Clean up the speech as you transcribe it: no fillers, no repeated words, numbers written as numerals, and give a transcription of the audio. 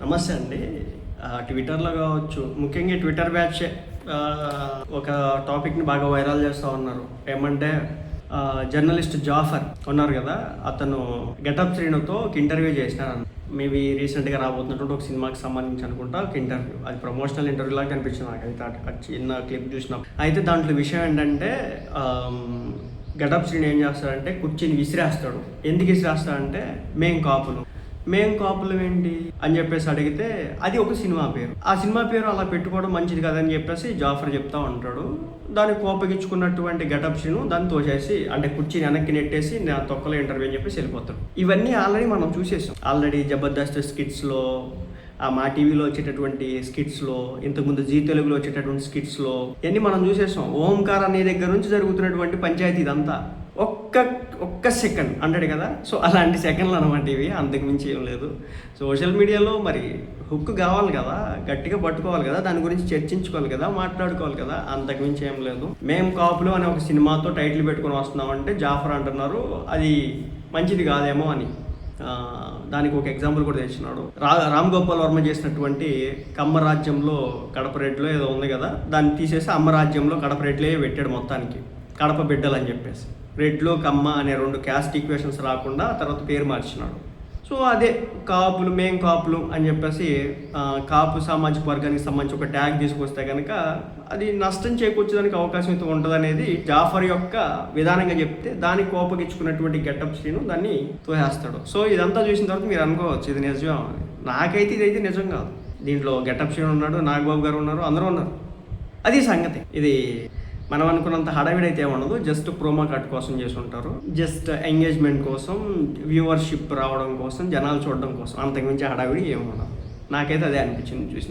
నమస్తే అండి. ట్విట్టర్‌లో కావచ్చు, ముఖ్యంగా ట్విట్టర్ బ్యాచే ఒక టాపిక్‌ని బాగా వైరల్ చేస్తా ఉన్నారు. ఏమంటే జర్నలిస్ట్ జాఫర్ ఉన్నారు కదా! అతను 'గెటప్ శ్రీను'తో ఒక ఇంటర్వ్యూ చేసినారు. మేబీ రీసెంట్‌గా రాబోతున్నటువంటి ఒక సినిమాకి సంబంధించి అనుకుంటా ఒక ఇంటర్వ్యూ. అది ప్రమోషనల్ ఇంటర్వ్యూ లాగా కనిపించింది నాకైతే ఆ చిన్న క్లిప్ చూసినప్పుడు. అయితే దాంట్లో విషయం ఏంటంటే గెటప్ శ్రీను ఏం చేస్తాడంటే కుర్చీని విసిరేస్తాడు. ఎందుకు విసిరేస్తాడంటే మేం కాపులం ఏంటి అని చెప్పేసి అడిగితే అది ఒక సినిమా పేరు. ఆ సినిమా పేరు అలా పెట్టుకోవడం మంచిది కదని చెప్పేసి జాఫర్ చెప్తా ఉంటాడు. దాన్ని కోపగించుకున్నటువంటి గెటప్ శ్రీను దాన్ని తోసేసి అంటే కుర్చీని వెనక్కి నెట్టేసి నా తొక్కలో ఇంటర్వ్యూ అని చెప్పేసి వెళ్ళిపోతాడు. ఇవన్నీ ఆల్రెడీ మనం చూసేసాం. ఆల్రెడీ జబర్దస్త్ స్కిట్స్లో, మా టీవీలో వచ్చేటటువంటి స్కిట్స్లో, ఇంతకుముందు జీ తెలుగులో వచ్చేటటువంటి స్కిట్స్లో ఇవన్నీ మనం చూసేసాం. ఓంకార్ అనే దగ్గర నుంచి జరుగుతున్నటువంటి పంచాయతీ ఇదంతా ఒక్క సెకండ్ అంటాడు కదా. సో అలాంటి సెకండ్లు అనమాట ఇవి, అంతకుమించి ఏం లేదు. సోషల్ మీడియాలో మరి హుక్ కావాలి కదా, గట్టిగా పట్టుకోవాలి కదా, దాని గురించి చర్చించుకోవాలి కదా, మాట్లాడుకోవాలి కదా, అంతకుమించి ఏం లేదు. మేం కాపులు అనే ఒక సినిమాతో టైటిల్ పెట్టుకొని వస్తున్నామంటే జాఫర్ అంటున్నారు అది మంచిది కాదేమో అని. దానికి ఒక ఎగ్జాంపుల్ కూడా తెచ్చినాడు. రామ్ గోపాల్ వర్మ చేసినటువంటి కమ్మరాజ్యంలో కడపరెడ్డిలో ఏదో ఉంది కదా, దాన్ని తీసేసి అమ్మరాజ్యంలో కడపరెడ్లే పెట్టాడు మొత్తానికి, కడప బిడ్డలు అని చెప్పేసి. రెడ్లో కమ్మ అనే 2 క్యాస్ట్ ఈక్వేషన్స్ రాకుండా తర్వాత పేరు మార్చినాడు. సో అదే కాపులు, మేం కాపులు అని చెప్పేసి కాపు సామాజిక వర్గానికి సంబంధించి ఒక ట్యాగ్ తీసుకొస్తే కనుక అది నష్టం చేకూర్చడానికి అవకాశం అయితే ఉంటుంది జాఫర్ యొక్క విధానంగా చెప్తే దానికి కోపగించుకున్నటువంటి గెటప్ శ్రీను దాన్ని తోసేస్తాడు. సో ఇదంతా చూసిన తర్వాత మీరు అనుకోవచ్చు ఇది నిజం. నాకైతే ఇదైతే నిజం కాదు. దీంట్లో గెటప్ శ్రీను ఉన్నాడు, నాగబాబు గారు ఉన్నారు, అందరూ ఉన్నారు. అది సంగతి. ఇది మనం అనుకున్నంత హడావిడి అయితే ఉండదు. జస్ట్ ప్రోమో కట్ కోసం చేసి ఉంటారు, జస్ట్ ఎంగేజ్మెంట్ కోసం, వ్యూవర్షిప్ రావడం కోసం, జనాలు చూడడం కోసం, అంతకుమించి హడావిడి ఏమి ఉండదు. నాకైతే అదే అనిపించింది చూసి.